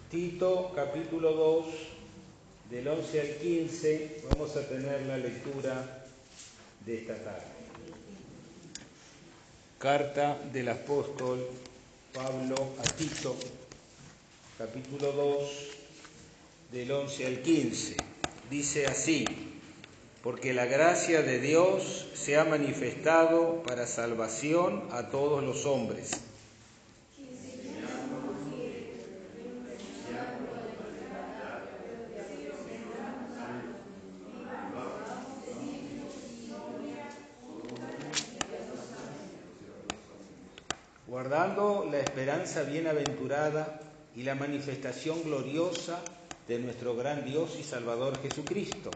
Tito, capítulo 2, del 11 al 15, vamos a tener la lectura de esta tarde. Carta del apóstol Pablo a Tito, capítulo 2, del 11 al 15. Dice así: porque la gracia de Dios se ha manifestado para salvación a todos los hombres. Guardando la esperanza bienaventurada y la manifestación gloriosa de nuestro gran Dios y Salvador Jesucristo.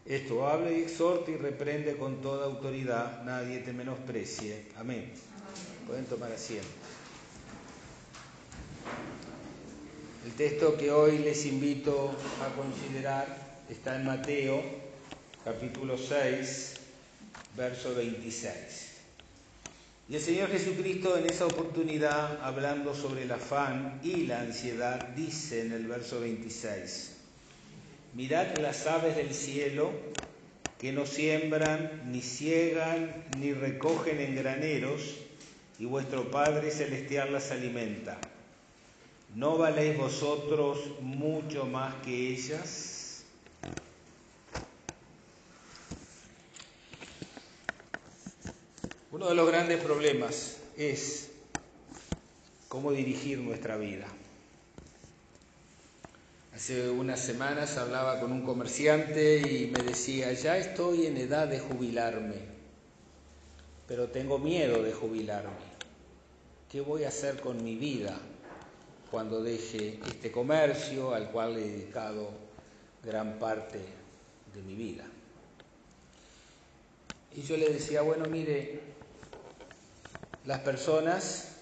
Esto habla y exhorta y reprende con toda autoridad, nadie te menosprecie. Amén. Pueden tomar asiento. El texto que hoy les invito a considerar está en Mateo, capítulo 6, verso 26. Y el Señor Jesucristo en esa oportunidad, hablando sobre el afán y la ansiedad, dice en el verso 26: mirad las aves del cielo, que no siembran, ni siegan, ni recogen en graneros, y vuestro Padre Celestial las alimenta. ¿No valéis vosotros mucho más que ellas? Uno de los grandes problemas es cómo dirigir nuestra vida. Hace unas semanas hablaba con un comerciante y me decía: ya estoy en edad de jubilarme, pero tengo miedo de jubilarme. ¿Qué voy a hacer con mi vida cuando deje este comercio al cual he dedicado gran parte de mi vida? Y yo le decía: bueno, mire, las personas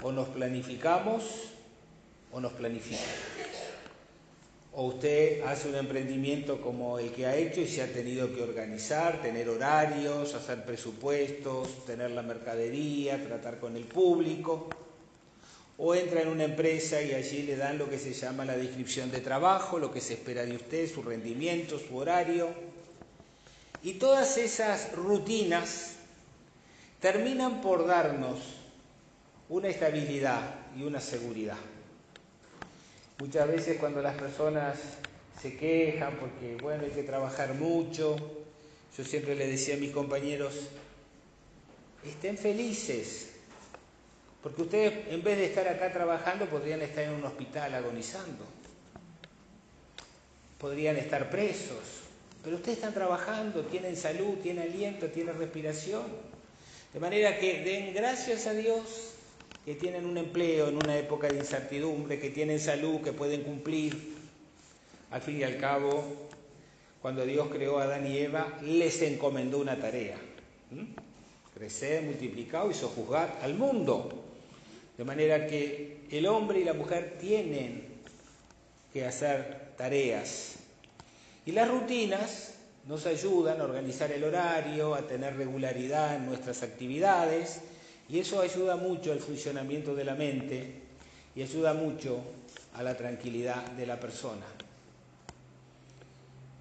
o nos planificamos o nos planifican. O usted hace un emprendimiento como el que ha hecho y se ha tenido que organizar, tener horarios, hacer presupuestos, tener la mercadería, tratar con el público. O entra en una empresa y allí le dan lo que se llama la descripción de trabajo, lo que se espera de usted, su rendimiento, su horario. Y todas esas rutinas terminan por darnos una estabilidad y una seguridad. Muchas veces cuando las personas se quejan porque, bueno, hay que trabajar mucho, yo siempre le decía a mis compañeros: estén felices, porque ustedes en vez de estar acá trabajando podrían estar en un hospital agonizando, podrían estar presos, pero ustedes están trabajando, tienen salud, tienen aliento, tienen respiración, de manera que den gracias a Dios que tienen un empleo en una época de incertidumbre, que tienen salud, que pueden cumplir. Al fin y al cabo, cuando Dios creó a Adán y Eva, les encomendó una tarea: crecer, multiplicar y sojuzgar al mundo. De manera que el hombre y la mujer tienen que hacer tareas. Y las rutinas nos ayudan a organizar el horario, a tener regularidad en nuestras actividades, y eso ayuda mucho al funcionamiento de la mente y ayuda mucho a la tranquilidad de la persona.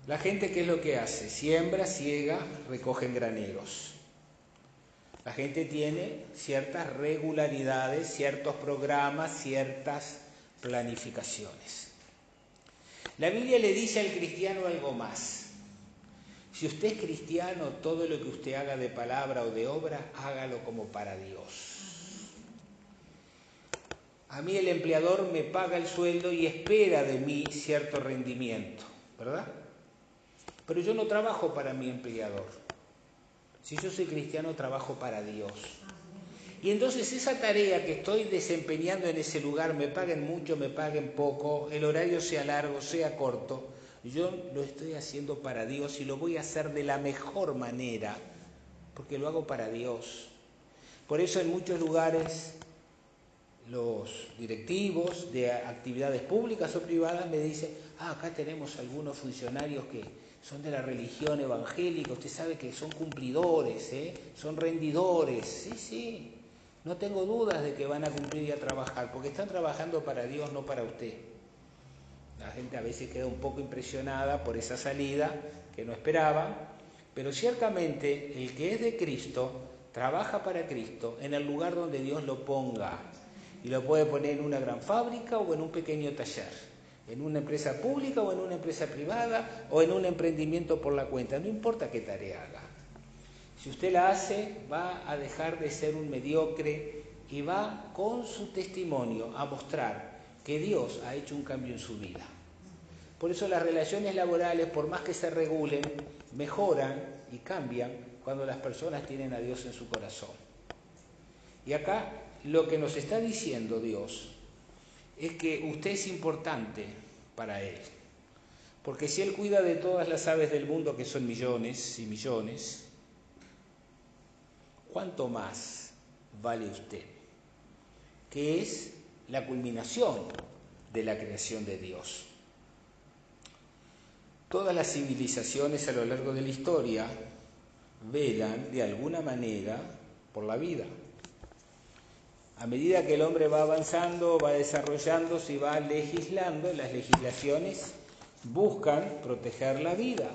La gente, ¿qué es lo que hace? Siembra, siega, recoge en graneros. La gente tiene ciertas regularidades, ciertos programas, ciertas planificaciones. La Biblia le dice al cristiano algo más. Si usted es cristiano, todo lo que usted haga de palabra o de obra, hágalo como para Dios. A mí el empleador me paga el sueldo y espera de mí cierto rendimiento, ¿verdad? Pero yo no trabajo para mi empleador. Si yo soy cristiano, trabajo para Dios. Y entonces esa tarea que estoy desempeñando en ese lugar, me paguen mucho, me paguen poco, el horario sea largo, sea corto, yo lo estoy haciendo para Dios y lo voy a hacer de la mejor manera, porque lo hago para Dios. Por eso en muchos lugares los directivos de actividades públicas o privadas me dicen, acá tenemos algunos funcionarios que son de la religión evangélica, usted sabe que son cumplidores, son rendidores, sí, no tengo dudas de que van a cumplir y a trabajar, porque están trabajando para Dios, no para usted. La gente a veces queda un poco impresionada por esa salida que no esperaba, pero ciertamente el que es de Cristo trabaja para Cristo en el lugar donde Dios lo ponga. Y lo puede poner en una gran fábrica o en un pequeño taller, en una empresa pública o en una empresa privada o en un emprendimiento por la cuenta, no importa qué tarea haga. Si usted la hace, va a dejar de ser un mediocre y va con su testimonio a mostrar que Dios ha hecho un cambio en su vida. Por eso las relaciones laborales, por más que se regulen, mejoran y cambian cuando las personas tienen a Dios en su corazón. Y acá lo que nos está diciendo Dios es que usted es importante para Él. Porque si Él cuida de todas las aves del mundo, que son millones y millones, ¿cuánto más vale usted? Que es la culminación de la creación de Dios. Todas las civilizaciones a lo largo de la historia velan de alguna manera por la vida. A medida que el hombre va avanzando, va desarrollándose y va legislando, las legislaciones buscan proteger la vida.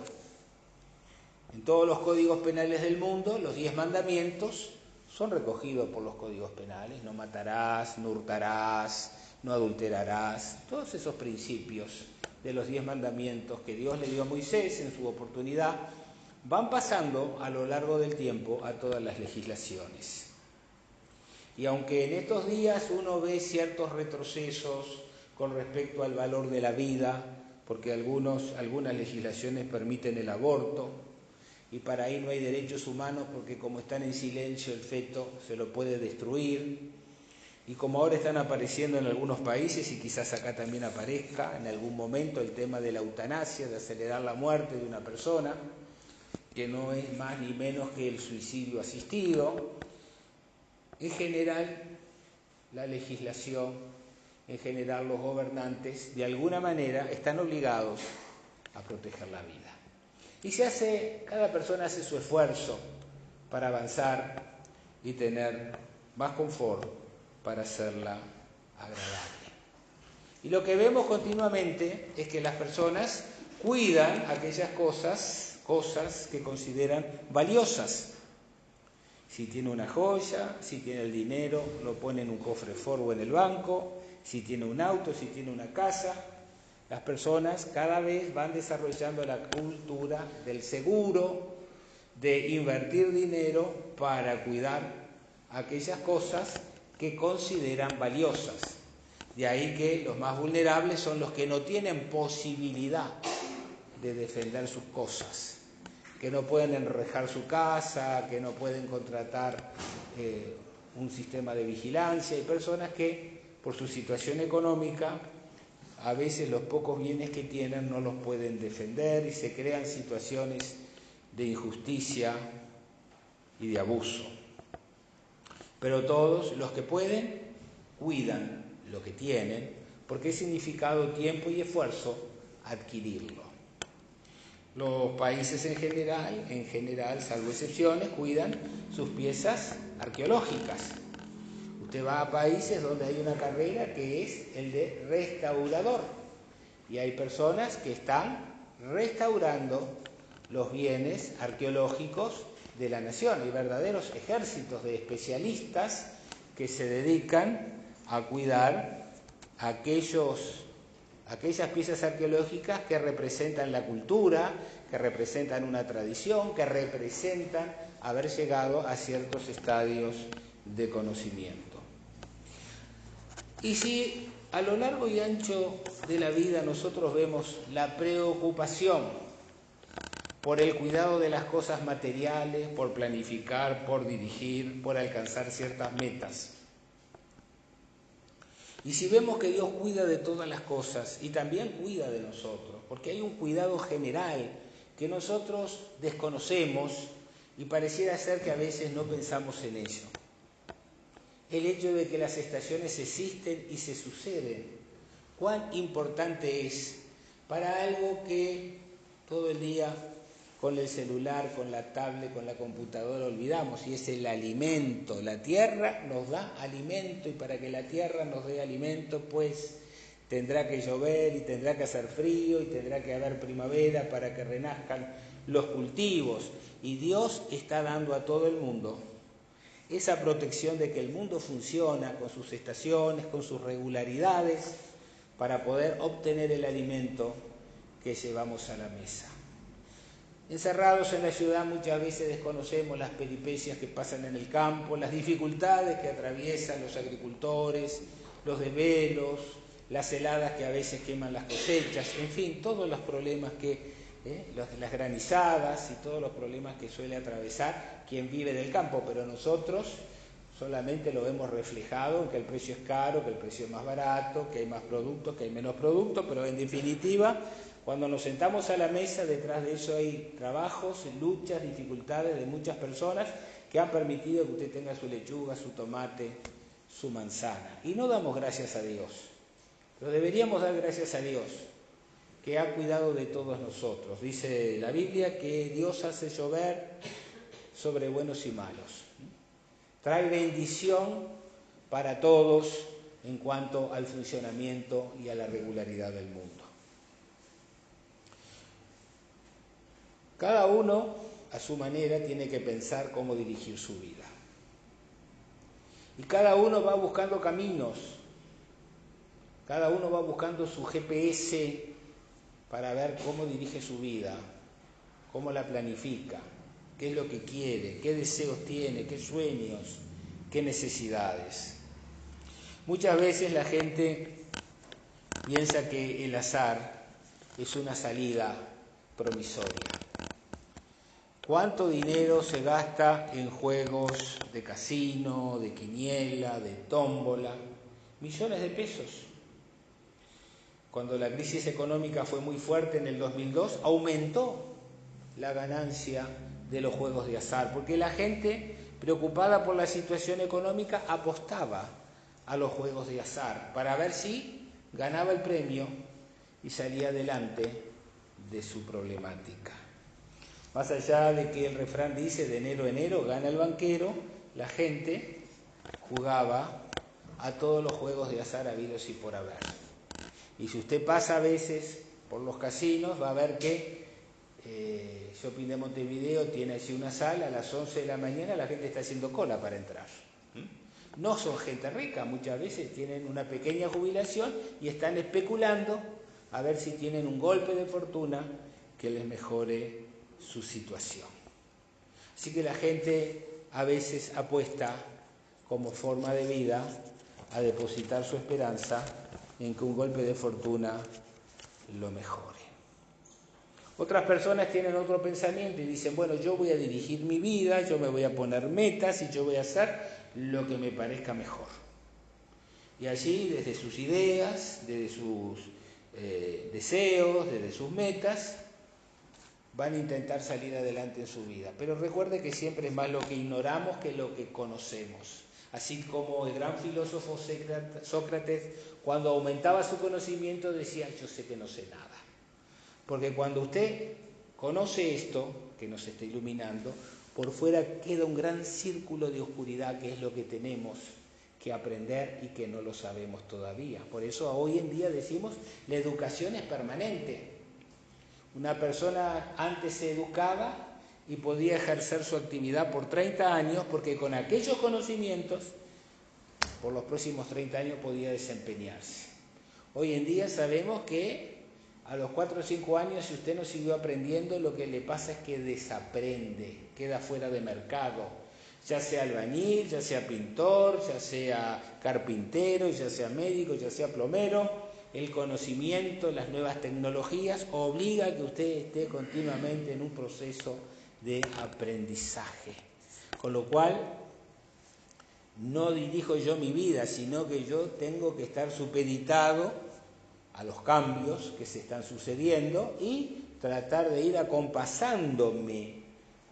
En todos los códigos penales del mundo, los 10 mandamientos son recogidos por los códigos penales. No matarás, no hurtarás, no adulterarás. Todos esos principios de los 10 mandamientos que Dios le dio a Moisés en su oportunidad van pasando a lo largo del tiempo a todas las legislaciones. Y aunque en estos días uno ve ciertos retrocesos con respecto al valor de la vida, porque algunas legislaciones permiten el aborto, y para ahí no hay derechos humanos porque como están en silencio el feto se lo puede destruir, y como ahora están apareciendo en algunos países y quizás acá también aparezca en algún momento el tema de la eutanasia, de acelerar la muerte de una persona, que no es más ni menos que el suicidio asistido. En general, la legislación, en general los gobernantes, de alguna manera están obligados a proteger la vida. Y cada persona hace su esfuerzo para avanzar y tener más confort para hacerla agradable. Y lo que vemos continuamente es que las personas cuidan aquellas cosas que consideran valiosas. Si tiene una joya, si tiene el dinero, lo pone en un cofre forro en el banco, si tiene un auto, si tiene una casa. Las personas cada vez van desarrollando la cultura del seguro, de invertir dinero para cuidar aquellas cosas que consideran valiosas. De ahí que los más vulnerables son los que no tienen posibilidad de defender sus cosas, que no pueden enrejar su casa, que no pueden contratar un sistema de vigilancia. Hay personas que, por su situación económica, a veces los pocos bienes que tienen no los pueden defender y se crean situaciones de injusticia y de abuso. Pero todos los que pueden, cuidan lo que tienen, porque ha significado tiempo y esfuerzo adquirirlo. Los países en general, salvo excepciones, cuidan sus piezas arqueológicas. Usted va a países donde hay una carrera que es el de restaurador y hay personas que están restaurando los bienes arqueológicos de la nación. Hay verdaderos ejércitos de especialistas que se dedican a cuidar aquellas piezas arqueológicas que representan la cultura, que representan una tradición, que representan haber llegado a ciertos estadios de conocimiento. Y si a lo largo y ancho de la vida nosotros vemos la preocupación por el cuidado de las cosas materiales, por planificar, por dirigir, por alcanzar ciertas metas, y si vemos que Dios cuida de todas las cosas y también cuida de nosotros, porque hay un cuidado general que nosotros desconocemos y pareciera ser que a veces no pensamos en ello. el hecho de que las estaciones existen y se suceden. Cuán importante es para algo que todo el día con el celular, con la tablet, con la computadora olvidamos, y es el alimento. La tierra nos da alimento, y para que la tierra nos dé alimento, pues tendrá que llover y tendrá que hacer frío y tendrá que haber primavera para que renazcan los cultivos. Y Dios está dando a todo el mundo esa protección de que el mundo funciona con sus estaciones, con sus regularidades, para poder obtener el alimento que llevamos a la mesa. Encerrados en la ciudad muchas veces desconocemos las peripecias que pasan en el campo, las dificultades que atraviesan los agricultores, los desvelos, las heladas que a veces queman las cosechas, en fin, todos los problemas las granizadas y todos los problemas que suele atravesar quien vive del campo, pero nosotros solamente lo vemos reflejado en que el precio es caro, que el precio es más barato, que hay más productos, que hay menos productos, pero en definitiva, cuando nos sentamos a la mesa, detrás de eso hay trabajos, luchas, dificultades de muchas personas que han permitido que usted tenga su lechuga, su tomate, su manzana. Y no damos gracias a Dios, pero deberíamos dar gracias a Dios, que ha cuidado de todos nosotros. Dice la Biblia que Dios hace llover sobre buenos y malos. Trae bendición para todos en cuanto al funcionamiento y a la regularidad del mundo. Cada uno, a su manera, tiene que pensar cómo dirigir su vida. Y cada uno va buscando caminos, cada uno va buscando su GPS para ver cómo dirige su vida, cómo la planifica, qué es lo que quiere, qué deseos tiene, qué sueños, qué necesidades. Muchas veces la gente piensa que el azar es una salida promisoria. ¿Cuánto dinero se gasta en juegos de casino, de quiniela, de tómbola? Millones de pesos. Cuando la crisis económica fue muy fuerte en el 2002, aumentó la ganancia de los juegos de azar, porque la gente, preocupada por la situación económica, apostaba a los juegos de azar para ver si ganaba el premio y salía adelante de su problemática. Más allá de que el refrán dice de enero a enero gana el banquero, la gente jugaba a todos los juegos de azar habidos y por haber. Y si usted pasa a veces por los casinos, va a ver que Shopping de Montevideo tiene así una sala, a las 11 de la mañana la gente está haciendo cola para entrar. No son gente rica, muchas veces tienen una pequeña jubilación y están especulando a ver si tienen un golpe de fortuna que les mejore su situación. Así que la gente a veces apuesta como forma de vida a depositar su esperanza en que un golpe de fortuna lo mejore. Otras personas tienen otro pensamiento y dicen, bueno, yo voy a dirigir mi vida, yo me voy a poner metas y yo voy a hacer lo que me parezca mejor. Y allí, desde sus ideas, desde sus deseos, desde sus metas, van a intentar salir adelante en su vida. Pero recuerde que siempre es más lo que ignoramos que lo que conocemos. Así como el gran filósofo Sócrates, cuando aumentaba su conocimiento, decía, yo sé que no sé nada. Porque cuando usted conoce esto, que nos está iluminando, por fuera queda un gran círculo de oscuridad, que es lo que tenemos que aprender y que no lo sabemos todavía. Por eso hoy en día decimos, la educación es permanente. Una persona antes se educaba y podía ejercer su actividad por 30 años, porque con aquellos conocimientos, por los próximos 30 años podía desempeñarse. Hoy en día sabemos que a los 4 o 5 años, si usted no siguió aprendiendo, lo que le pasa es que desaprende, queda fuera de mercado, ya sea albañil, ya sea pintor, ya sea carpintero, ya sea médico, ya sea plomero. El conocimiento, las nuevas tecnologías obliga a que usted esté continuamente en un proceso de aprendizaje. Con lo cual, no dirijo yo mi vida, sino que yo tengo que estar supeditado a los cambios que se están sucediendo y tratar de ir acompasándome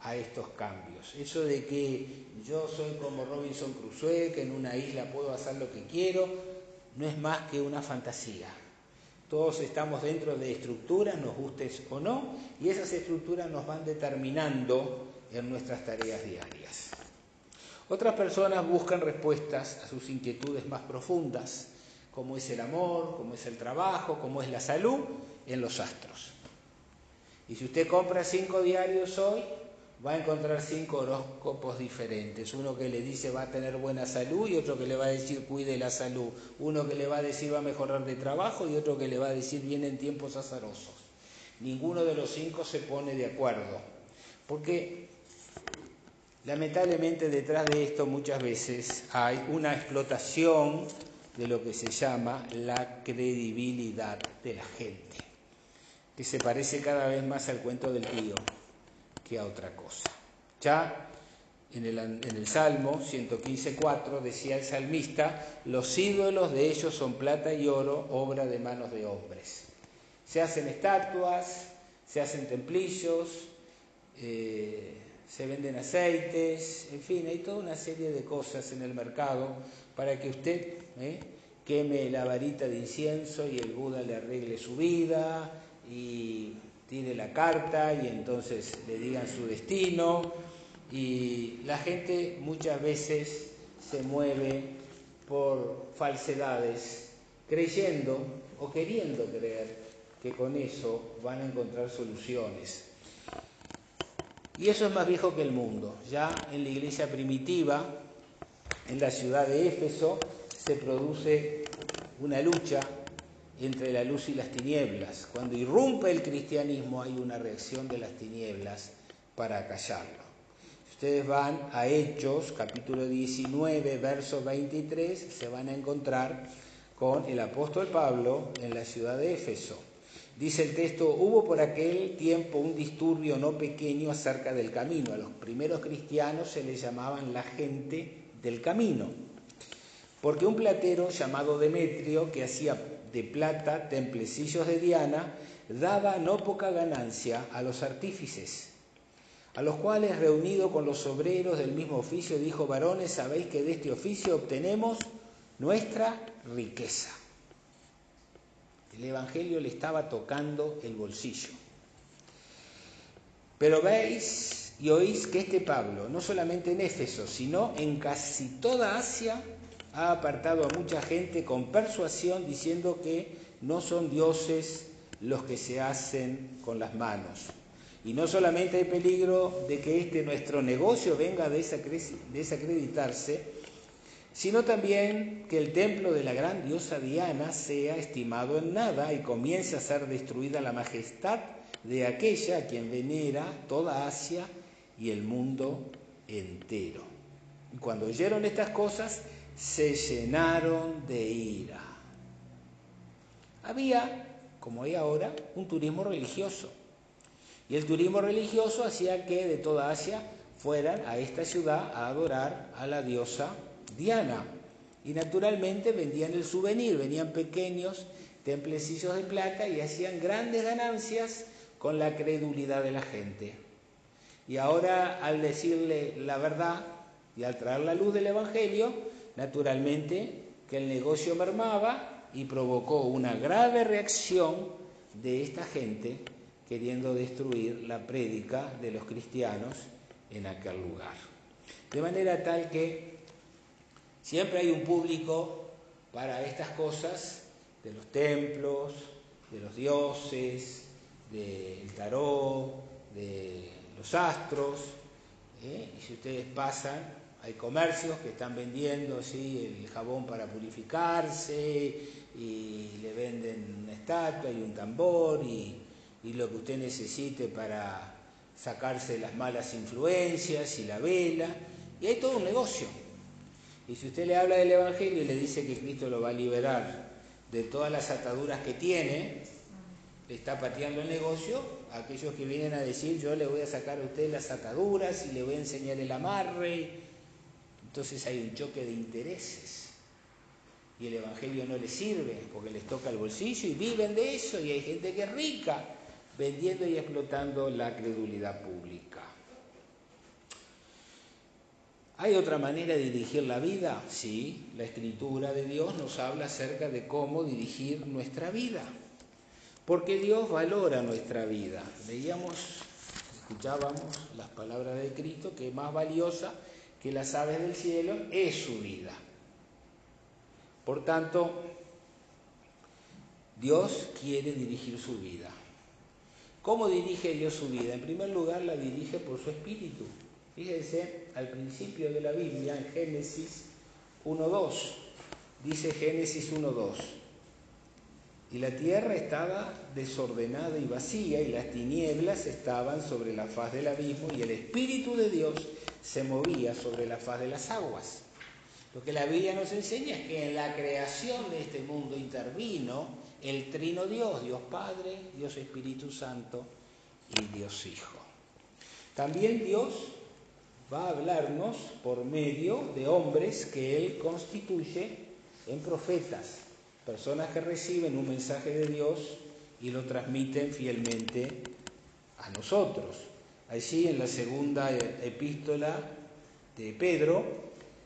a estos cambios. Eso de que yo soy como Robinson Crusoe, que en una isla puedo hacer lo que quiero, no es más que una fantasía. Todos estamos dentro de estructuras, nos gustes o no, y esas estructuras nos van determinando en nuestras tareas diarias. Otras personas buscan respuestas a sus inquietudes más profundas, como es el amor, como es el trabajo, como es la salud, en los astros. Y si usted compra 5 diarios hoy, va a encontrar 5 horóscopos diferentes. Uno que le dice va a tener buena salud y otro que le va a decir cuide la salud. Uno que le va a decir va a mejorar de trabajo y otro que le va a decir vienen tiempos azarosos. Ninguno de los 5 se pone de acuerdo. Porque lamentablemente detrás de esto muchas veces hay una explotación de lo que se llama la credibilidad de la gente, que se parece cada vez más al cuento del tío que a otra cosa. Ya en el Salmo 115:4 decía el salmista, los ídolos de ellos son plata y oro, obra de manos de hombres. Se hacen estatuas, se hacen templillos, se venden aceites, en fin, hay toda una serie de cosas en el mercado para que usted queme la varita de incienso y el Buda le arregle su vida y tire la carta y entonces le digan su destino. Y la gente muchas veces se mueve por falsedades, creyendo o queriendo creer que con eso van a encontrar soluciones. Y eso es más viejo que el mundo. Ya en la iglesia primitiva, en la ciudad de Éfeso, se produce una lucha entre la luz y las tinieblas. Cuando irrumpe el cristianismo hay una reacción de las tinieblas para acallarlo. Si ustedes van a Hechos, capítulo 19, verso 23, se van a encontrar con el apóstol Pablo en la ciudad de Éfeso. Dice el texto, hubo por aquel tiempo un disturbio no pequeño acerca del camino. A los primeros cristianos se les llamaban la gente del camino. Porque un platero llamado Demetrio, que hacía de plata templecillos de Diana, daba no poca ganancia a los artífices, a los cuales, reunido con los obreros del mismo oficio, dijo, varones, sabéis que de este oficio obtenemos nuestra riqueza. El Evangelio le estaba tocando el bolsillo. Pero veis y oís que este Pablo, no solamente en Éfeso, sino en casi toda Asia, ha apartado a mucha gente con persuasión, diciendo que no son dioses los que se hacen con las manos. Y no solamente hay peligro de que nuestro negocio venga a desacreditarse, sino también que el templo de la gran diosa Diana sea estimado en nada y comience a ser destruida la majestad de aquella a quien venera toda Asia y el mundo entero. Y cuando oyeron estas cosas, se llenaron de ira. Había, como hay ahora, un turismo religioso. Y el turismo religioso hacía que de toda Asia fueran a esta ciudad a adorar a la diosa Diana. Y naturalmente vendían el souvenir, venían pequeños templecillos de plata y hacían grandes ganancias con la credulidad de la gente. Y ahora, al decirle la verdad y al traer la luz del Evangelio, naturalmente que el negocio mermaba y provocó una grave reacción de esta gente queriendo destruir la prédica de los cristianos en aquel lugar. De manera tal que siempre hay un público para estas cosas de los templos, de los dioses, del tarot, de los astros. Y si ustedes pasan, hay comercios que están vendiendo el jabón para purificarse y le venden una estatua y un tambor y lo que usted necesite para sacarse las malas influencias y la vela. Y hay todo un negocio. Y si usted le habla del Evangelio y le dice que Cristo lo va a liberar de todas las ataduras que tiene, le está pateando el negocio a aquellos que vienen a decir yo le voy a sacar a usted las ataduras y le voy a enseñar el amarre. Entonces hay un choque de intereses y el Evangelio no les sirve porque les toca el bolsillo y viven de eso, y hay gente que es rica vendiendo y explotando la credulidad pública. ¿Hay otra manera de dirigir la vida? Sí, la Escritura de Dios nos habla acerca de cómo dirigir nuestra vida. Porque Dios valora nuestra vida. Escuchábamos las palabras de Cristo, que más valiosa que las aves del cielo es su vida. Por tanto, Dios quiere dirigir su vida. ¿Cómo dirige Dios su vida? En primer lugar, la dirige por su Espíritu. Fíjense, al principio de la Biblia, en Génesis 1:2, dice Génesis 1:2, y la tierra estaba desordenada y vacía, y las tinieblas estaban sobre la faz del abismo, y el Espíritu de Dios se movía sobre la faz de las aguas. Lo que la Biblia nos enseña es que en la creación de este mundo intervino el trino Dios, Dios Padre, Dios Espíritu Santo y Dios Hijo. También Dios va a hablarnos por medio de hombres que Él constituye en profetas, personas que reciben un mensaje de Dios y lo transmiten fielmente a nosotros. Allí en la segunda epístola de Pedro,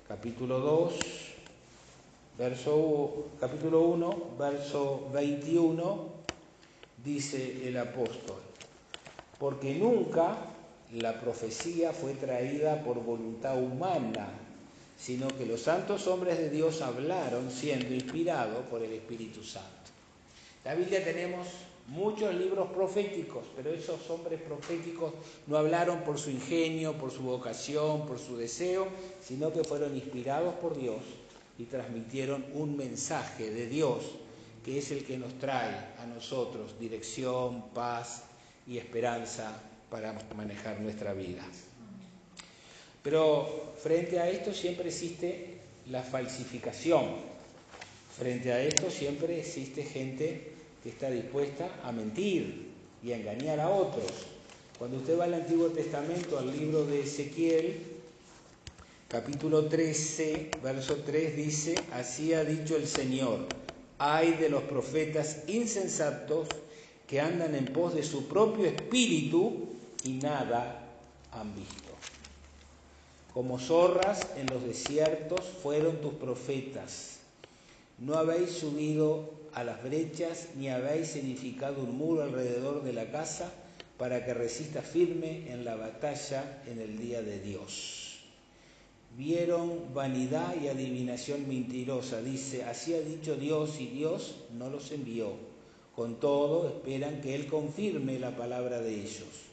capítulo 1, verso 21, dice el apóstol: porque nunca la profecía fue traída por voluntad humana, sino que los santos hombres de Dios hablaron siendo inspirados por el Espíritu Santo. En la Biblia tenemos muchos libros proféticos, pero esos hombres proféticos no hablaron por su ingenio, por su vocación, por su deseo, sino que fueron inspirados por Dios y transmitieron un mensaje de Dios, que es el que nos trae a nosotros dirección, paz y esperanza para manejar nuestra vida. Pero frente a esto siempre existe la falsificación. Frente a esto siempre existe gente que está dispuesta a mentir y a engañar a otros. Cuando usted va al Antiguo Testamento, al libro de Ezequiel, capítulo 13, verso 3, dice: así ha dicho el Señor, ay de los profetas insensatos que andan en pos de su propio espíritu y nada han visto. Como zorras en los desiertos fueron tus profetas. No habéis subido a las brechas, ni habéis edificado un muro alrededor de la casa, para que resista firme en la batalla en el día de Dios. Vieron vanidad y adivinación mentirosa. Dice, así ha dicho Dios, y Dios no los envió. Con todo, esperan que Él confirme la palabra de ellos.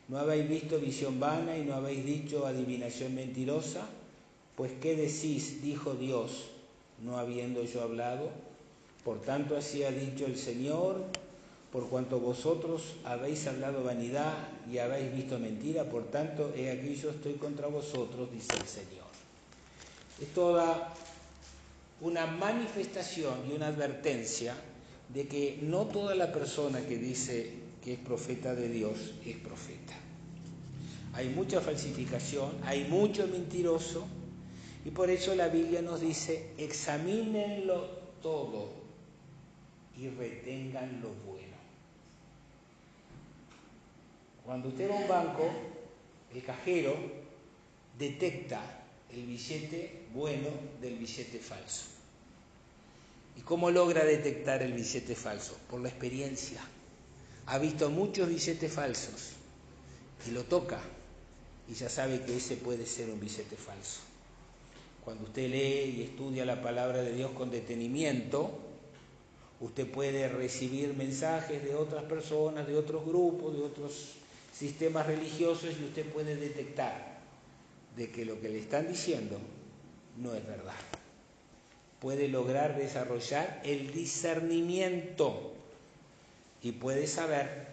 ¿No habéis visto visión vana y no habéis dicho adivinación mentirosa? Pues ¿qué decís? Dijo Dios, no habiendo yo hablado. Por tanto, así ha dicho el Señor, por cuanto vosotros habéis hablado vanidad y habéis visto mentira, por tanto, he aquí yo estoy contra vosotros, dice el Señor. Es toda una manifestación y una advertencia de que no toda la persona que dice que es profeta de Dios es profeta. Hay mucha falsificación, hay mucho mentiroso, y por eso la Biblia nos dice, examínenlo todo y retengan lo bueno. Cuando usted va a un banco, el cajero detecta el billete bueno del billete falso. ¿Y cómo logra detectar el billete falso? Por la experiencia. Ha visto muchos billetes falsos y lo toca y ya sabe que ese puede ser un billete falso. Cuando usted lee y estudia la palabra de Dios con detenimiento, usted puede recibir mensajes de otras personas, de otros grupos, de otros sistemas religiosos, y usted puede detectar de que lo que le están diciendo no es verdad. Puede lograr desarrollar el discernimiento y puede saber,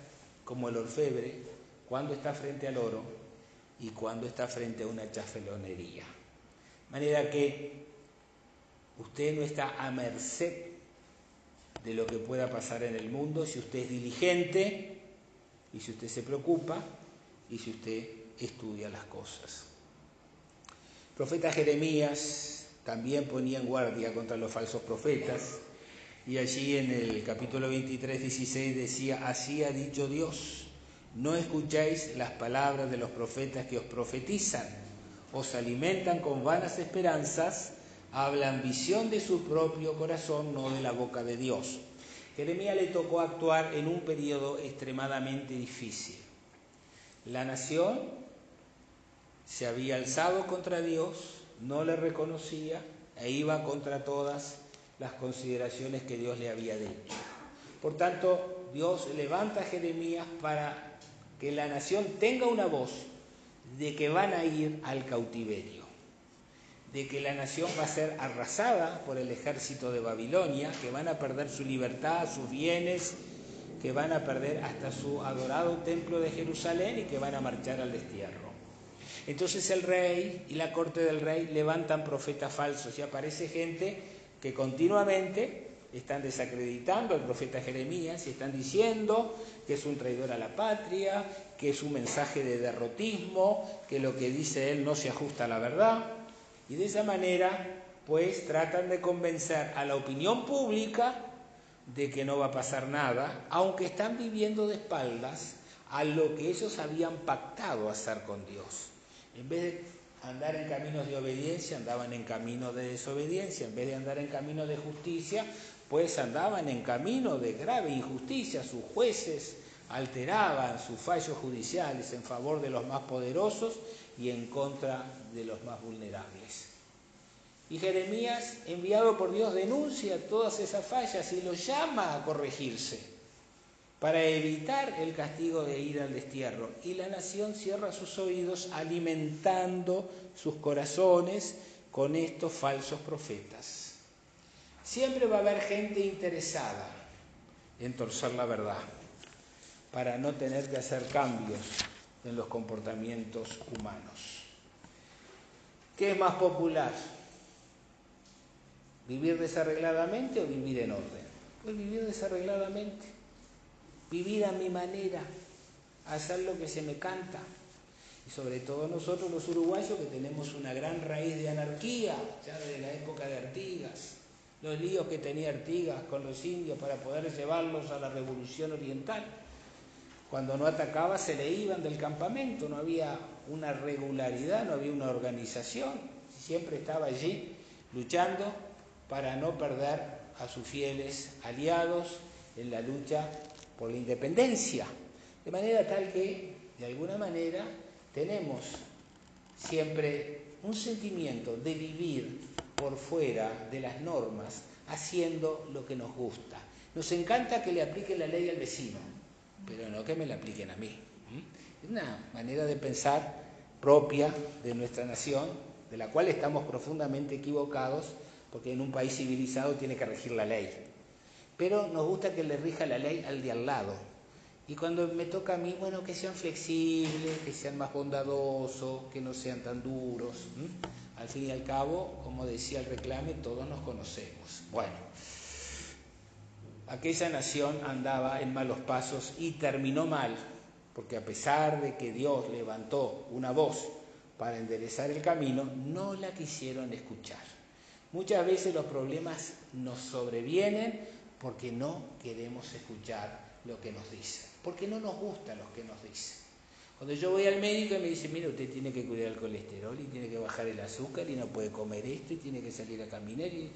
como el orfebre, cuándo está frente al oro y cuándo está frente a una chafeleonería. De manera que usted no está a merced de lo que pueda pasar en el mundo si usted es diligente y si usted se preocupa y si usted estudia las cosas. El profeta Jeremías también ponía en guardia contra los falsos profetas, y allí en el capítulo 23, 16 decía, así ha dicho Dios, no escucháis las palabras de los profetas que os profetizan, os alimentan con vanas esperanzas, hablan visión de su propio corazón, no de la boca de Dios. Jeremías le tocó actuar en un periodo extremadamente difícil. La nación se había alzado contra Dios, no le reconocía e iba contra todas las consideraciones que Dios le había dicho. Por tanto, Dios levanta a Jeremías para que la nación tenga una voz de que van a ir al cautiverio, de que la nación va a ser arrasada por el ejército de Babilonia, que van a perder su libertad, sus bienes, que van a perder hasta su adorado templo de Jerusalén y que van a marchar al destierro. Entonces el rey y la corte del rey levantan profetas falsos y aparece gente que continuamente están desacreditando al profeta Jeremías y están diciendo que es un traidor a la patria, que es un mensaje de derrotismo, que lo que dice él no se ajusta a la verdad. Y de esa manera, pues, tratan de convencer a la opinión pública de que no va a pasar nada, aunque están viviendo de espaldas a lo que ellos habían pactado hacer con Dios. En vez de andar en caminos de obediencia, andaban en caminos de desobediencia. En vez de andar en caminos de justicia, pues andaban en camino de grave injusticia. Sus jueces alteraban sus fallos judiciales en favor de los más poderosos y en contra de los más vulnerables. Y Jeremías, enviado por Dios, denuncia todas esas fallas y los llama a corregirse para evitar el castigo de ir al destierro. Y la nación cierra sus oídos alimentando sus corazones con estos falsos profetas. Siempre va a haber gente interesada en torcer la verdad, para no tener que hacer cambios en los comportamientos humanos. ¿Qué es más popular? ¿Vivir desarregladamente o vivir en orden? Pues vivir desarregladamente, vivir a mi manera, hacer lo que se me canta. Y sobre todo nosotros los uruguayos, que tenemos una gran raíz de anarquía, ya desde la época de Artigas, los líos que tenía Artigas con los indios para poder llevarlos a la revolución oriental. Cuando no atacaba se le iban del campamento, no había una regularidad, no había una organización, siempre estaba allí luchando para no perder a sus fieles aliados en la lucha por la independencia. De manera tal que, de alguna manera, tenemos siempre un sentimiento de vivir por fuera de las normas, haciendo lo que nos gusta. Nos encanta que le apliquen la ley al vecino, pero no que me la apliquen a mí. Es una manera de pensar propia de nuestra nación, de la cual estamos profundamente equivocados, porque en un país civilizado tiene que regir la ley. Pero nos gusta que le rija la ley al de al lado. Y cuando me toca a mí, bueno, que sean flexibles, que sean más bondadosos, que no sean tan duros. Al fin y al cabo, como decía el reclame, todos nos conocemos. Bueno, aquella nación andaba en malos pasos y terminó mal, porque a pesar de que Dios levantó una voz para enderezar el camino, no la quisieron escuchar. Muchas veces los problemas nos sobrevienen porque no queremos escuchar lo que nos dicen, porque no nos gusta lo que nos dicen. Cuando yo voy al médico y me dice, mira, usted tiene que cuidar el colesterol y tiene que bajar el azúcar y no puede comer esto y tiene que salir a caminar y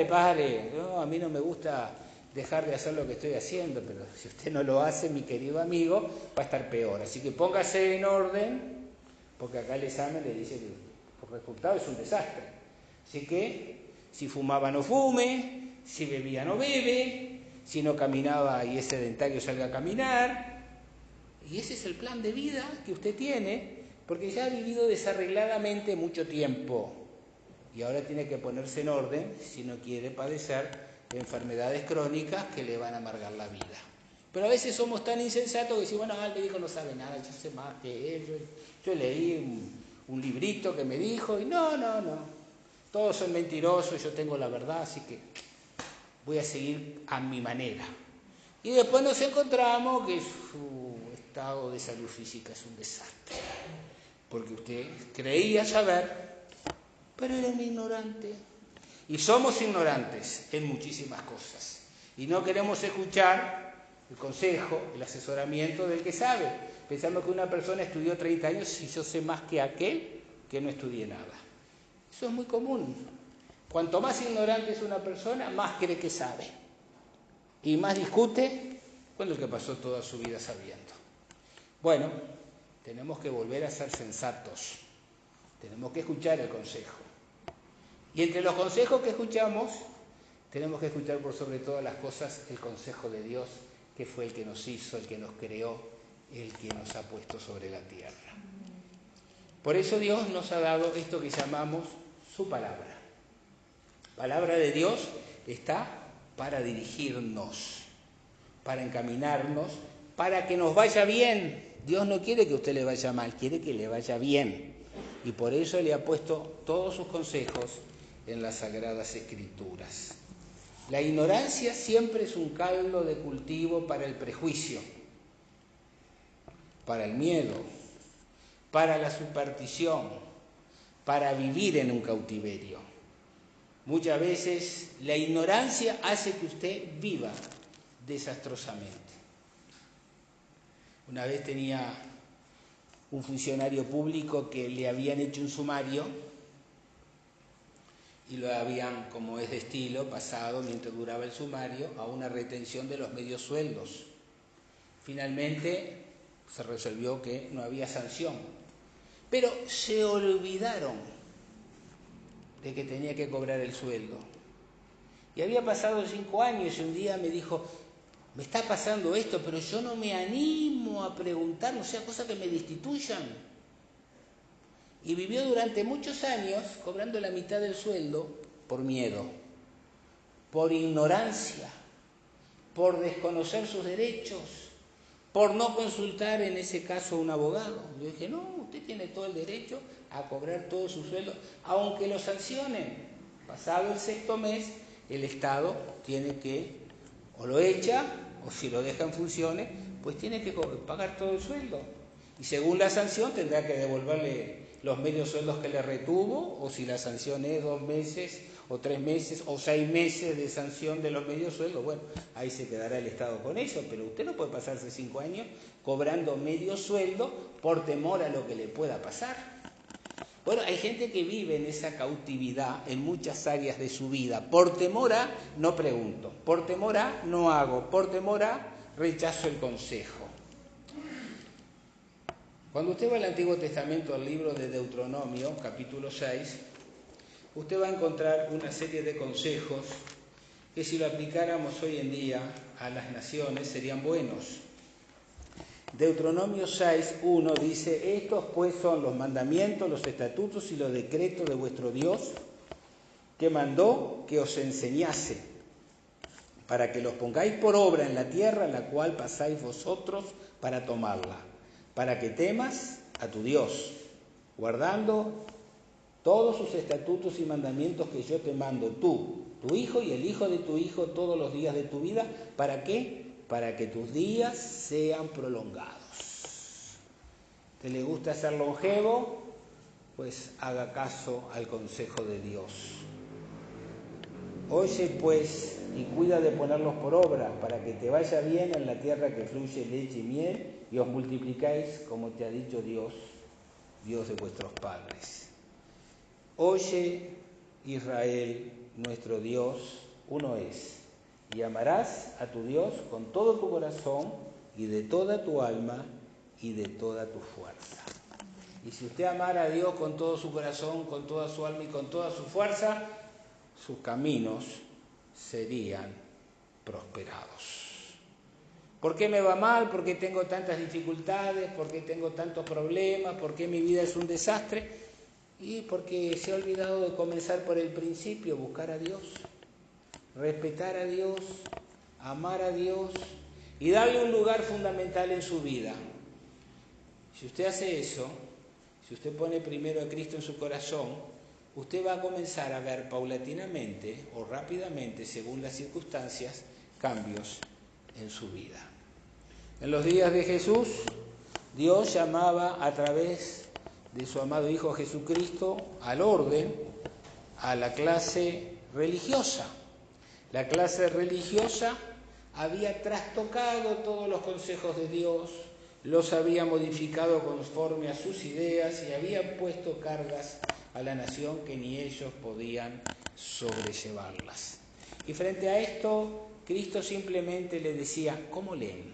pare, no, a mí no me gusta dejar de hacer lo que estoy haciendo, pero si usted no lo hace, mi querido amigo, va a estar peor. Así que póngase en orden, porque acá el examen le dice que por resultado es un desastre. Así que, si fumaba no fume, si bebía no bebe, si no caminaba y es sedentario salga a caminar. Y ese es el plan de vida que usted tiene, porque ya ha vivido desarregladamente mucho tiempo. Y ahora tiene que ponerse en orden si no quiere padecer enfermedades crónicas que le van a amargar la vida. Pero a veces somos tan insensatos que decimos, bueno, el médico no sabe nada, yo sé más que él, yo leí un librito que me dijo, y no. Todos son mentirosos, yo tengo la verdad, así que voy a seguir a mi manera. Y después nos encontramos que su estado de salud física es un desastre. Porque usted creía saber, pero era un ignorante. Y somos ignorantes en muchísimas cosas. Y no queremos escuchar el consejo, el asesoramiento del que sabe. Pensamos que una persona estudió 30 años y yo sé más que aquel. que no estudie nada. Eso es muy común. Cuanto más ignorante es una persona, más cree que sabe. Y más discute con el que pasó toda su vida sabiendo. Bueno, tenemos que volver a ser sensatos. Tenemos que escuchar el consejo. Y entre los consejos que escuchamos, tenemos que escuchar por sobre todas las cosas el consejo de Dios, que fue el que nos hizo, el que nos creó, el que nos ha puesto sobre la tierra. Por eso Dios nos ha dado esto que llamamos su palabra. Palabra de Dios está para dirigirnos, para encaminarnos, para que nos vaya bien. Dios no quiere que a usted le vaya mal, quiere que le vaya bien. Y por eso le ha puesto todos sus consejos en las Sagradas Escrituras. La ignorancia siempre es un caldo de cultivo para el prejuicio, para el miedo, para la superstición, para vivir en un cautiverio. Muchas veces la ignorancia hace que usted viva desastrosamente. Una vez tenía un funcionario público que le habían hecho un sumario y lo habían, como es de estilo, pasado mientras duraba el sumario a una retención de los medios sueldos. Finalmente se resolvió que no había sanción, pero se olvidaron de que tenía que cobrar el sueldo. Y había pasado 5 años y un día me dijo, me está pasando esto, pero yo no me animo a preguntar, no sea cosa que me destituyan. Y vivió durante muchos años cobrando la mitad del sueldo por miedo, por ignorancia, por desconocer sus derechos, por no consultar en ese caso a un abogado. Yo dije, no, usted tiene todo el derecho a cobrar todo su sueldo, aunque lo sancionen. Pasado el 6º mes, el Estado tiene que, o lo echa, o si lo deja en funciones, pues tiene que pagar todo el sueldo. Y según la sanción tendrá que devolverle los medios sueldos que le retuvo, o si la sanción es 2 meses, o 3 meses, o 6 meses de sanción de los medios sueldos, bueno, ahí se quedará el Estado con eso, pero usted no puede pasarse 5 años cobrando medio sueldo por temor a lo que le pueda pasar. Bueno, hay gente que vive en esa cautividad en muchas áreas de su vida. Por temor a, no pregunto. Por temor a, no hago. Por temor a, rechazo el consejo. Cuando usted va al Antiguo Testamento, al libro de Deuteronomio, capítulo 6, usted va a encontrar una serie de consejos que si lo aplicáramos hoy en día a las naciones serían buenos. Deuteronomio 6:1 dice, estos pues son los mandamientos, los estatutos y los decretos de vuestro Dios, que mandó que os enseñase, para que los pongáis por obra en la tierra en la cual pasáis vosotros para tomarla, para que temas a tu Dios, guardando todos sus estatutos y mandamientos que yo te mando, tú, tu hijo y el hijo de tu hijo, todos los días de tu vida. ¿Para qué? Para que tus días sean prolongados. ¿Te le gusta ser longevo? Pues haga caso al consejo de Dios. Oye pues y cuida de ponerlos por obra, para que te vaya bien en la tierra que fluye leche y miel, y os multiplicáis como te ha dicho Dios, Dios de vuestros padres. Oye, Israel, nuestro Dios, uno es, y amarás a tu Dios con todo tu corazón y de toda tu alma y de toda tu fuerza. Y si usted amara a Dios con todo su corazón, con toda su alma y con toda su fuerza, sus caminos serían prosperados. ¿Por qué me va mal? ¿Por qué tengo tantas dificultades? ¿Por qué tengo tantos problemas? ¿Por qué mi vida es un desastre? Y porque se ha olvidado de comenzar por el principio, buscar a Dios, respetar a Dios, amar a Dios y darle un lugar fundamental en su vida. Si usted hace eso, si usted pone primero a Cristo en su corazón, usted va a comenzar a ver paulatinamente o rápidamente, según las circunstancias, cambios en su vida. En los días de Jesús, Dios llamaba a través de su amado Hijo Jesucristo al orden, a la clase religiosa. La clase religiosa había trastocado todos los consejos de Dios, los había modificado conforme a sus ideas y había puesto cargas a la nación que ni ellos podían sobrellevarlas. Y frente a esto, Cristo simplemente le decía, ¿cómo leen?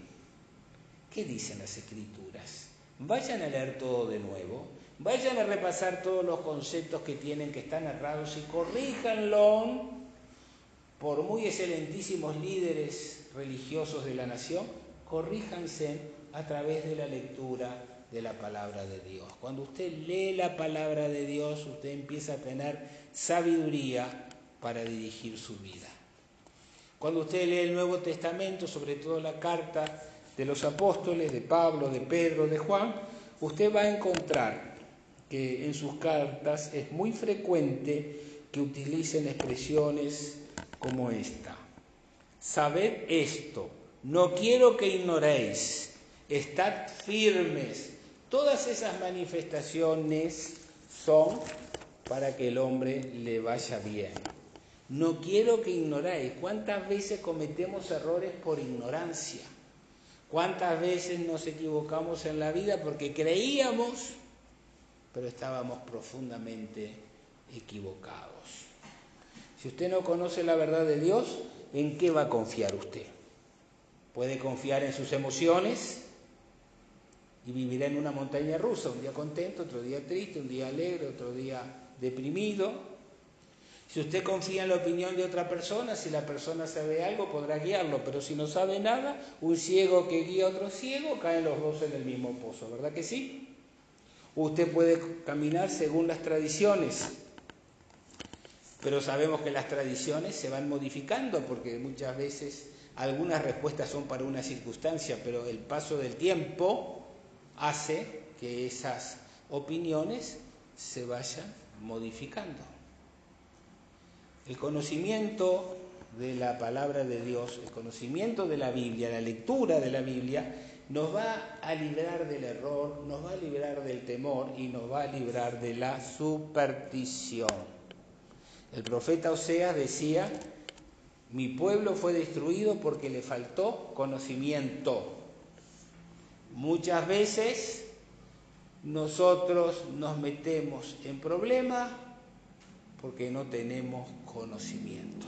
¿Qué dicen las Escrituras? Vayan a leer todo de nuevo, vayan a repasar todos los conceptos que tienen que están errados y corríjanlo. Por muy excelentísimos líderes religiosos de la nación, corríjanse a través de la lectura de la palabra de Dios. Cuando usted lee la palabra de Dios, usted empieza a tener sabiduría para dirigir su vida. Cuando usted lee el Nuevo Testamento, sobre todo la carta de los apóstoles, de Pablo, de Pedro, de Juan, usted va a encontrar que en sus cartas es muy frecuente que utilicen expresiones como esta. Sabed esto, no quiero que ignoréis, estad firmes. Todas esas manifestaciones son para que el hombre le vaya bien. No quiero que ignoréis. ¿Cuántas veces cometemos errores por ignorancia? ¿Cuántas veces nos equivocamos en la vida porque creíamos, pero estábamos profundamente equivocados? Si usted no conoce la verdad de Dios, ¿en qué va a confiar usted? Puede confiar en sus emociones y vivirá en una montaña rusa, un día contento, otro día triste, un día alegre, otro día deprimido. Si usted confía en la opinión de otra persona, si la persona sabe algo, podrá guiarlo, pero si no sabe nada, un ciego que guía a otro ciego, caen los dos en el mismo pozo, ¿verdad que sí? Usted puede caminar según las tradiciones, pero sabemos que las tradiciones se van modificando porque muchas veces algunas respuestas son para una circunstancia, pero el paso del tiempo hace que esas opiniones se vayan modificando. El conocimiento de la palabra de Dios, el conocimiento de la Biblia, la lectura de la Biblia, nos va a librar del error, nos va a librar del temor y nos va a librar de la superstición. El profeta Oseas decía, mi pueblo fue destruido porque le faltó conocimiento. Muchas veces nosotros nos metemos en problemas porque no tenemos conocimiento.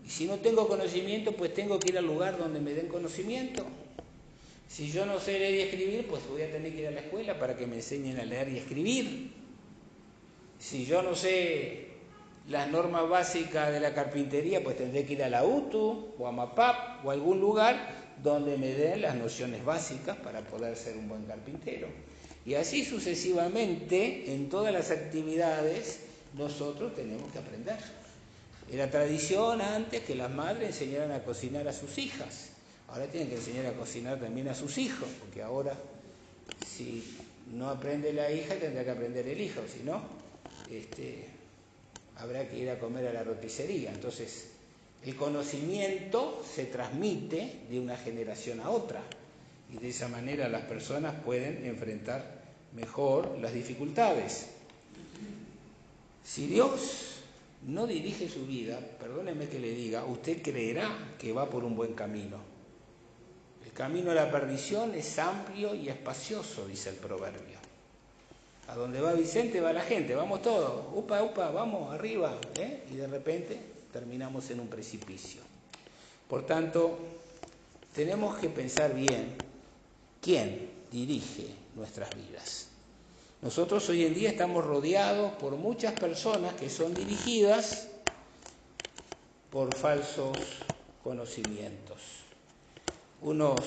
Y si no tengo conocimiento, pues tengo que ir al lugar donde me den conocimiento. Si yo no sé leer y escribir, pues voy a tener que ir a la escuela para que me enseñen a leer y escribir. Si yo no sé las normas básicas de la carpintería, pues tendré que ir a la UTU o a MAPAP o a algún lugar donde me den las nociones básicas para poder ser un buen carpintero. Y así sucesivamente, en todas las actividades, nosotros tenemos que aprender. Era tradición antes que las madres enseñaran a cocinar a sus hijas. Ahora tienen que enseñar a cocinar también a sus hijos, porque ahora, si no aprende la hija, tendrá que aprender el hijo, si no, habrá que ir a comer a la roticería. Entonces, el conocimiento se transmite de una generación a otra y de esa manera las personas pueden enfrentar mejor las dificultades. Si Dios no dirige su vida, perdóneme que le diga, usted creerá que va por un buen camino. El camino a la perdición es amplio y espacioso, dice el proverbio. A donde va Vicente va la gente, vamos todos, upa, upa, vamos, arriba, y de repente terminamos en un precipicio. Por tanto, tenemos que pensar bien quién dirige nuestras vidas. Nosotros hoy en día estamos rodeados por muchas personas que son dirigidas por falsos conocimientos. Unos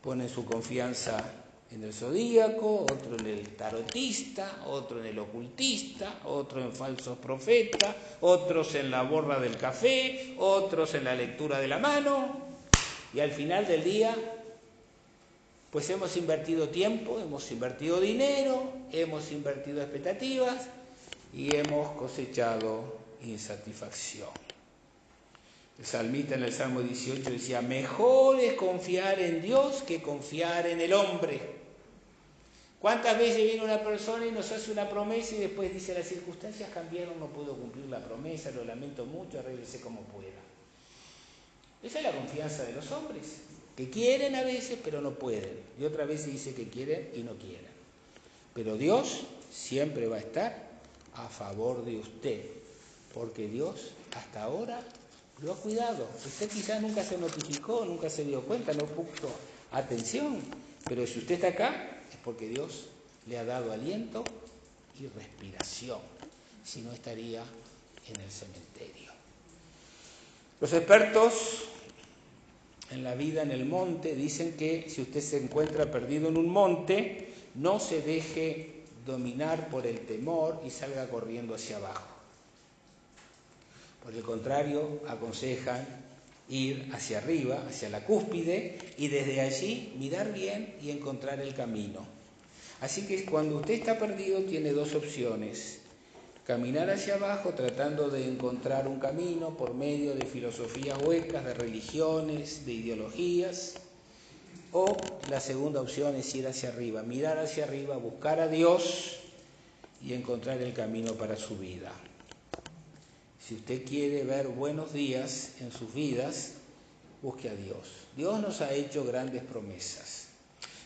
ponen su confianza en el zodíaco, otro en el tarotista, otro en el ocultista, otro en falsos profetas, otros en la borra del café, otros en la lectura de la mano, y al final del día, pues hemos invertido tiempo, hemos invertido dinero, hemos invertido expectativas y hemos cosechado insatisfacción. El salmista en el Salmo 18 decía, mejor es confiar en Dios que confiar en el hombre. ¿Cuántas veces viene una persona y nos hace una promesa y después dice, las circunstancias cambiaron, no puedo cumplir la promesa, lo lamento mucho, arréglese como pueda? Esa es la confianza de los hombres. que quieren a veces, pero no pueden. Y otras veces dice que quieren y no quieren. Pero Dios siempre va a estar a favor de usted, porque Dios hasta ahora lo ha cuidado. Usted quizás nunca se notificó, nunca se dio cuenta, no puso atención, pero si usted está acá es porque Dios le ha dado aliento y respiración, si no estaría en el cementerio. Los expertos en la vida en el monte dicen que si usted se encuentra perdido en un monte, no se deje dominar por el temor y salga corriendo hacia abajo. Por el contrario, aconsejan ir hacia arriba, hacia la cúspide, y desde allí mirar bien y encontrar el camino. Así que cuando usted está perdido tiene dos opciones: caminar hacia abajo tratando de encontrar un camino por medio de filosofías huecas, de religiones, de ideologías, o la segunda opción es ir hacia arriba, mirar hacia arriba, buscar a Dios y encontrar el camino para su vida. Si usted quiere ver buenos días en sus vidas, busque a Dios. Dios nos ha hecho grandes promesas.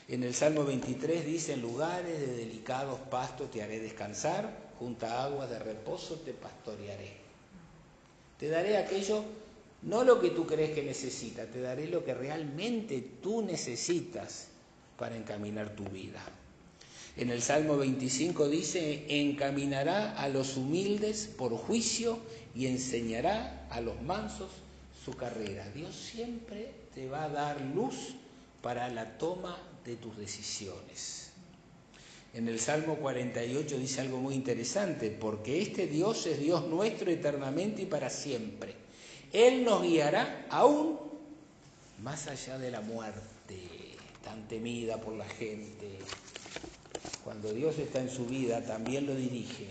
En el Salmo 23 dice: en lugares de delicados pastos te haré descansar, junto a aguas de reposo te pastorearé. Te daré aquello, no lo que tú crees que necesitas, te daré lo que realmente tú necesitas para encaminar tu vida. En el Salmo 25 dice: encaminará a los humildes por juicio y enseñará a los mansos su carrera. Dios siempre te va a dar luz para la toma de tus decisiones. En el Salmo 48 dice algo muy interesante: porque este Dios es Dios nuestro eternamente y para siempre. Él nos guiará aún más allá de la muerte, tan temida por la gente. Cuando Dios está en su vida, también lo dirige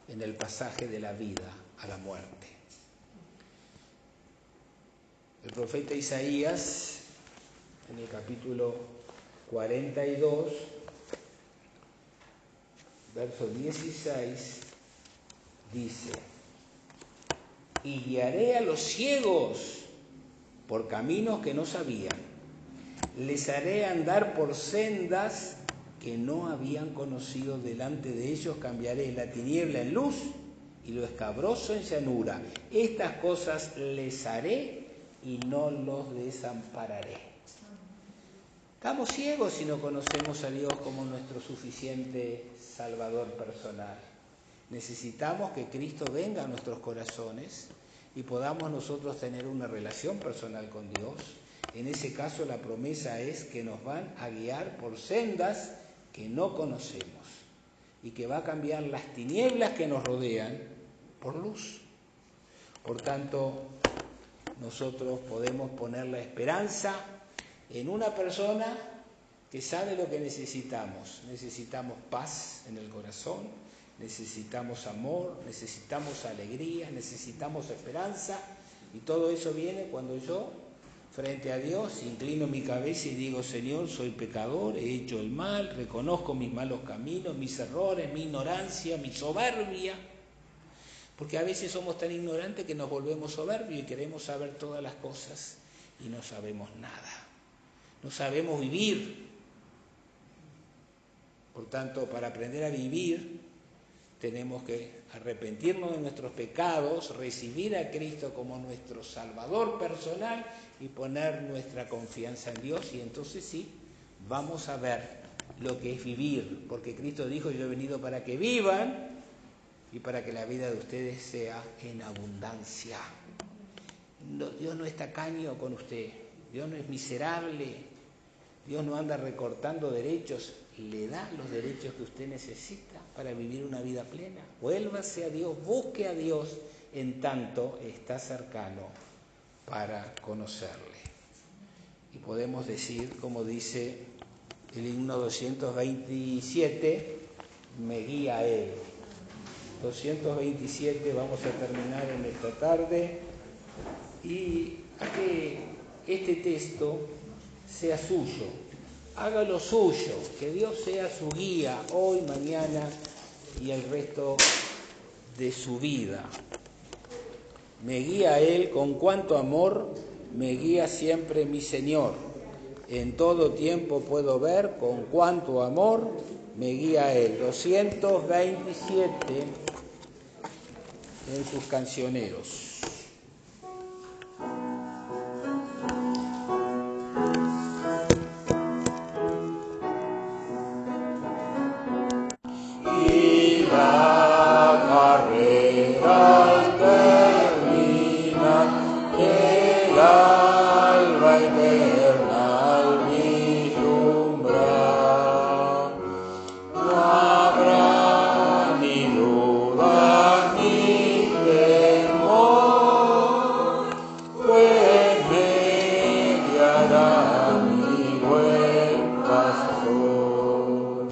en el pasaje de la vida a la muerte. El profeta Isaías, en el capítulo 42, verso 16, dice: y guiaré a los ciegos por caminos que no sabían, les haré andar por sendas que no habían conocido, delante de ellos cambiaré la tiniebla en luz y lo escabroso en llanura. Estas cosas les haré y no los desampararé. Estamos ciegos si no conocemos a Dios como nuestro suficiente Salvador personal. Necesitamos que Cristo venga a nuestros corazones y podamos nosotros tener una relación personal con Dios. En ese caso la promesa es que nos van a guiar por sendas que no conocemos y que va a cambiar las tinieblas que nos rodean por luz. Por tanto, nosotros podemos poner la esperanza en una persona que sabe lo que necesitamos. Necesitamos paz en el corazón, necesitamos amor, necesitamos alegría, necesitamos esperanza, y todo eso viene cuando yo, frente a Dios, inclino mi cabeza y digo: Señor, soy pecador, he hecho el mal, reconozco mis malos caminos, mis errores, mi ignorancia, mi soberbia. Porque a veces somos tan ignorantes que nos volvemos soberbios y queremos saber todas las cosas y no sabemos nada. No sabemos vivir. Por tanto, para aprender a vivir, tenemos que arrepentirnos de nuestros pecados, recibir a Cristo como nuestro Salvador personal y poner nuestra confianza en Dios, y entonces sí, vamos a ver lo que es vivir, porque Cristo dijo: yo he venido para que vivan y para que la vida de ustedes sea en abundancia. No, Dios no es tacaño con usted, Dios no es miserable, Dios no anda recortando derechos, le da los derechos que usted necesita para vivir una vida plena. Vuélvase a Dios, busque a Dios en tanto está cercano para conocerle. Y podemos decir, como dice el himno 227, me guía Él. 227 vamos a terminar en esta tarde, y que este texto sea suyo, hágalo suyo, que Dios sea su guía hoy, mañana y el resto de su vida. Me guía Él, con cuánto amor me guía siempre mi Señor. En todo tiempo puedo ver con cuánto amor me guía Él. 227 en sus cancioneros. Y la carrera termina, el alba eterna al vislumbrar. No habrá ni duda ni temor, pues me guiará mi buen pastor.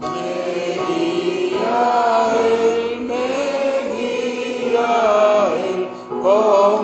Me guía Él, con